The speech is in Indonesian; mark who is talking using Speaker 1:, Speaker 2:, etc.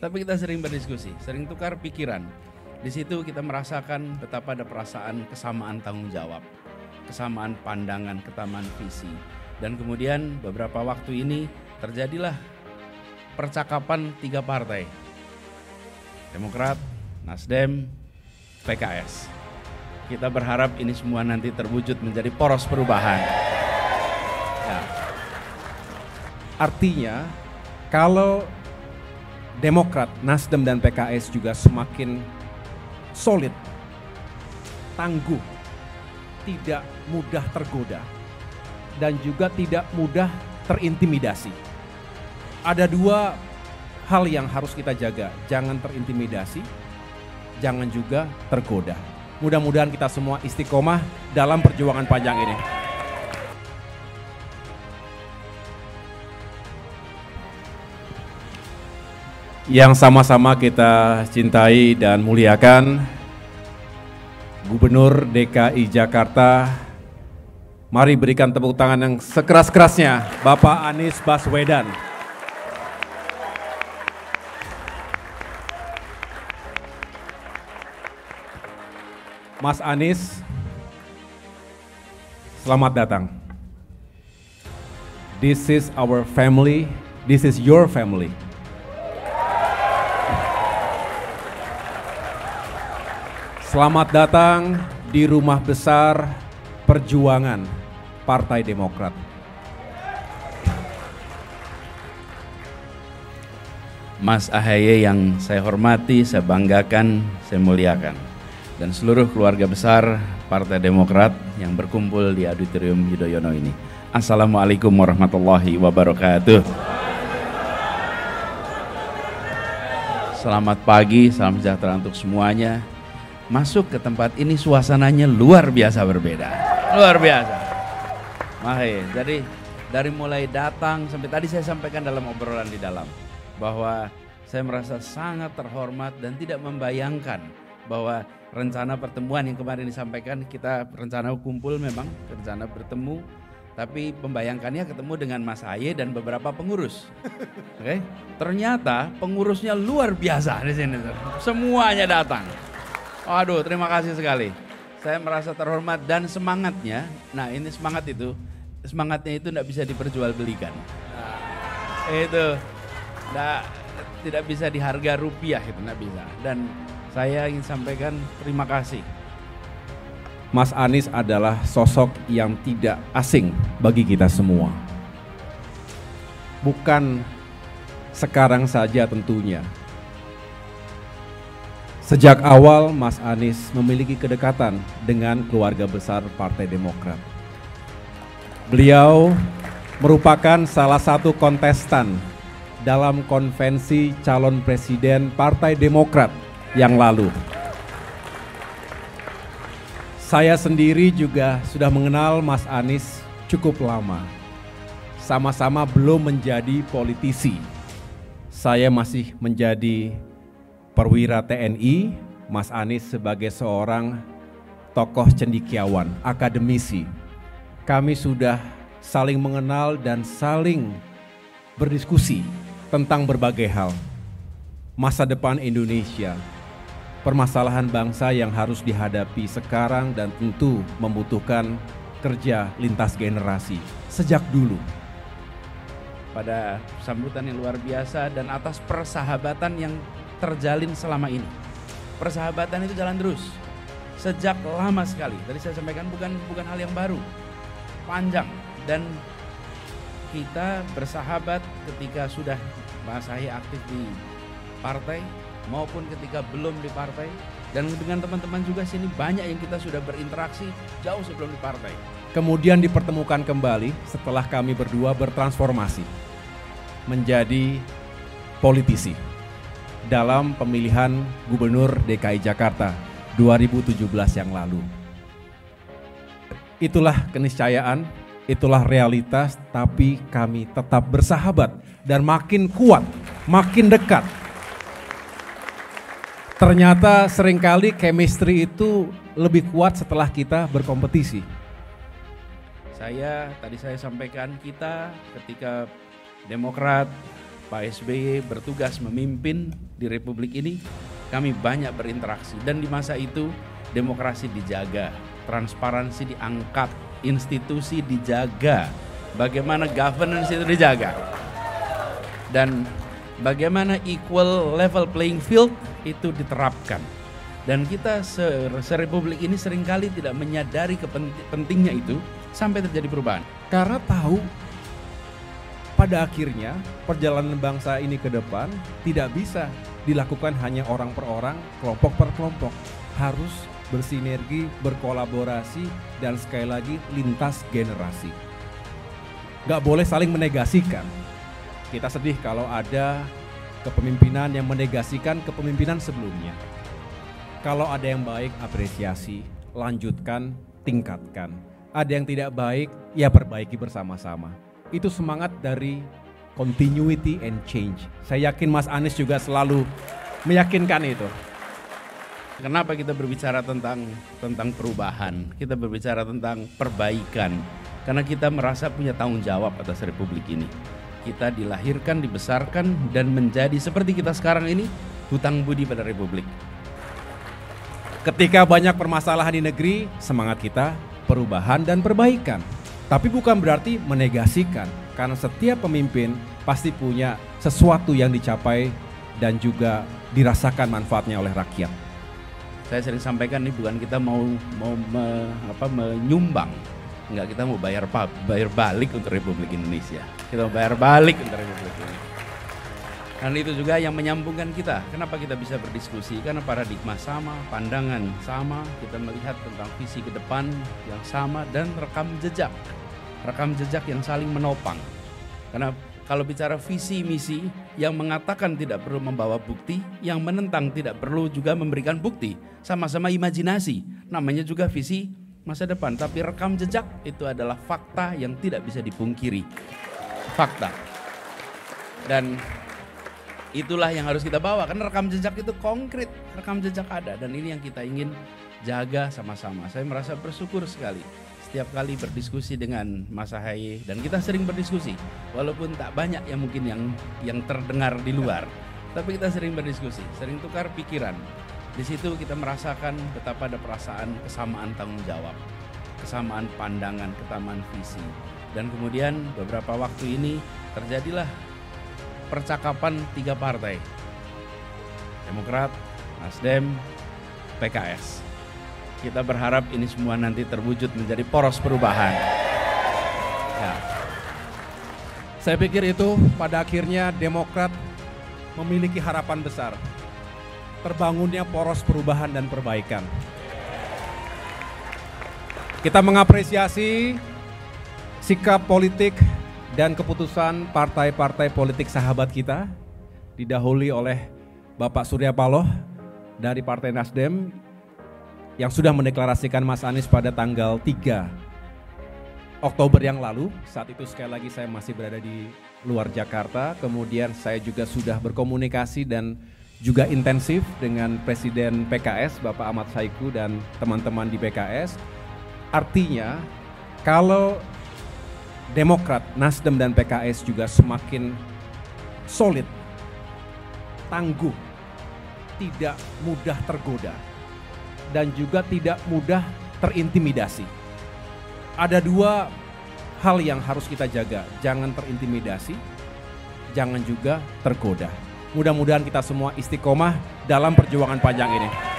Speaker 1: Tapi kita sering berdiskusi, sering tukar pikiran. Di situ kita merasakan betapa ada perasaan kesamaan tanggung jawab, kesamaan pandangan, kesamaan visi. Dan kemudian beberapa waktu ini terjadilah percakapan 3 partai. Demokrat, Nasdem, PKS. Kita berharap ini semua nanti terwujud menjadi poros perubahan. Ya.
Speaker 2: Artinya kalau Demokrat, Nasdem dan PKS juga semakin solid, tangguh, tidak mudah tergoda, dan juga tidak mudah terintimidasi. Ada 2 hal yang harus kita jaga, jangan terintimidasi, jangan juga tergoda. Mudah-mudahan kita semua istiqomah dalam perjuangan panjang ini. Yang sama-sama kita cintai dan muliakan, Gubernur DKI Jakarta, mari berikan tepuk tangan yang sekeras-kerasnya, Bapak Anies Baswedan. Mas Anies, selamat datang. This is our family, this is your family. Selamat datang di rumah besar perjuangan Partai Demokrat.
Speaker 1: Mas AHY yang saya hormati, saya banggakan, saya muliakan. Dan seluruh keluarga besar Partai Demokrat yang berkumpul di Auditorium Yudhoyono ini. Assalamualaikum warahmatullahi wabarakatuh. Selamat pagi, salam sejahtera untuk semuanya. Masuk ke tempat ini suasananya luar biasa berbeda. Luar biasa. Jadi dari mulai datang sampai tadi saya sampaikan dalam obrolan di dalam. Bahwa saya merasa sangat terhormat dan tidak membayangkan bahwa rencana pertemuan yang kemarin disampaikan, kita rencana kumpul memang, rencana bertemu. Tapi membayangkannya ketemu dengan Mas AHY dan beberapa pengurus. Oke? Ternyata pengurusnya luar biasa di sini. Semuanya datang. Waduh, terima kasih sekali. Saya merasa terhormat dan semangatnya. Nah, ini semangatnya itu tidak bisa diperjualbelikan. Itu tidak bisa diharga rupiah, itu tidak bisa. Dan saya ingin sampaikan terima kasih.
Speaker 2: Mas Anies adalah sosok yang tidak asing bagi kita semua. Bukan sekarang saja tentunya. Sejak awal Mas Anies memiliki kedekatan dengan keluarga besar Partai Demokrat. Beliau merupakan salah satu kontestan dalam konvensi calon presiden Partai Demokrat yang lalu. Saya sendiri juga sudah mengenal Mas Anies cukup lama. Sama-sama belum menjadi politisi. Saya masih menjadi perwira TNI, Mas Anies sebagai seorang tokoh cendekiawan, akademisi. Kami sudah saling mengenal dan saling berdiskusi tentang berbagai hal. Masa depan Indonesia, permasalahan bangsa yang harus dihadapi sekarang dan tentu membutuhkan kerja lintas generasi sejak dulu.
Speaker 1: Pada sambutan yang luar biasa dan atas persahabatan yang terjalin selama ini. Persahabatan itu jalan terus sejak lama sekali. Tadi saya sampaikan bukan hal yang baru, panjang, dan kita bersahabat ketika sudah Mas AHY aktif di partai maupun ketika belum di partai, dan dengan teman-teman juga sini banyak yang kita sudah berinteraksi jauh sebelum di partai.
Speaker 2: Kemudian dipertemukan kembali setelah kami berdua bertransformasi menjadi politisi dalam pemilihan Gubernur DKI Jakarta 2017 yang lalu. Itulah keniscayaan, itulah realitas, tapi kami tetap bersahabat dan makin kuat, makin dekat. Ternyata seringkali chemistry itu lebih kuat setelah kita berkompetisi.
Speaker 1: Tadi saya sampaikan kita ketika Demokrat Pak SBY bertugas memimpin di Republik ini, kami banyak berinteraksi dan di masa itu demokrasi dijaga, transparansi diangkat, institusi dijaga, bagaimana governance itu dijaga, dan bagaimana equal level playing field itu diterapkan. Dan kita se-Republik ini seringkali tidak menyadari pentingnya itu sampai terjadi perubahan.
Speaker 2: Karena tahu pada akhirnya perjalanan bangsa ini ke depan tidak bisa dilakukan hanya orang per orang, kelompok per kelompok. Harus bersinergi, berkolaborasi, dan sekali lagi lintas generasi. Gak boleh saling menegasikan. Kita sedih kalau ada kepemimpinan yang menegasikan kepemimpinan sebelumnya. Kalau ada yang baik, apresiasi, lanjutkan, tingkatkan. Ada yang tidak baik, ya perbaiki bersama-sama. Itu semangat dari continuity and change. Saya yakin Mas Anies juga selalu meyakinkan itu.
Speaker 1: Kenapa kita berbicara tentang perubahan? Kita berbicara tentang perbaikan. Karena kita merasa punya tanggung jawab atas Republik ini. Kita dilahirkan, dibesarkan, dan menjadi seperti kita sekarang ini, hutang budi pada Republik.
Speaker 2: Ketika banyak permasalahan di negeri, semangat kita perubahan dan perbaikan. Tapi bukan berarti menegasikan, karena setiap pemimpin pasti punya sesuatu yang dicapai dan juga dirasakan manfaatnya oleh rakyat.
Speaker 1: Saya sering sampaikan nih, bukan kita mau menyumbang, enggak, kita mau bayar balik untuk Republik Indonesia. Kita mau bayar balik untuk Republik ini. Dan itu juga yang menyambungkan kita. Kenapa kita bisa berdiskusi? Karena paradigma sama, pandangan sama, kita melihat tentang visi ke depan yang sama dan rekam jejak yang saling menopang. Karena kalau bicara visi misi, yang mengatakan tidak perlu membawa bukti, yang menentang tidak perlu juga memberikan bukti, sama-sama imajinasi. Namanya juga visi masa depan, tapi rekam jejak itu adalah fakta yang tidak bisa dipungkiri. Fakta. Dan itulah yang harus kita bawa, karena rekam jejak itu konkret, rekam jejak ada, dan ini yang kita ingin jaga sama-sama. Saya merasa bersyukur sekali setiap kali berdiskusi dengan Mas Ahaye, dan kita sering berdiskusi, walaupun tak banyak yang mungkin yang terdengar di luar, tapi kita sering berdiskusi, sering tukar pikiran. Di situ kita merasakan betapa ada perasaan kesamaan tanggung jawab, kesamaan pandangan, kesamaan visi, dan kemudian beberapa waktu ini terjadilah percakapan 3 partai, Demokrat, Nasdem, PKS. Kita berharap ini semua nanti terwujud menjadi poros perubahan. Ya.
Speaker 2: Saya pikir itu pada akhirnya Demokrat memiliki harapan besar. Terbangunnya poros perubahan dan perbaikan. Kita mengapresiasi sikap politik dan keputusan partai-partai politik sahabat kita, didahului oleh Bapak Surya Paloh dari Partai Nasdem yang sudah mendeklarasikan Mas Anies pada tanggal 3 Oktober yang lalu. Saat itu sekali lagi saya masih berada di luar Jakarta, kemudian saya juga sudah berkomunikasi dan juga intensif dengan Presiden PKS Bapak Ahmad Saiku dan teman-teman di PKS. Artinya kalau Demokrat, Nasdem, dan PKS juga semakin solid, tangguh, tidak mudah tergoda, dan juga tidak mudah terintimidasi. Ada 2 hal yang harus kita jaga, jangan terintimidasi, jangan juga tergoda. Mudah-mudahan kita semua istiqomah dalam perjuangan panjang ini.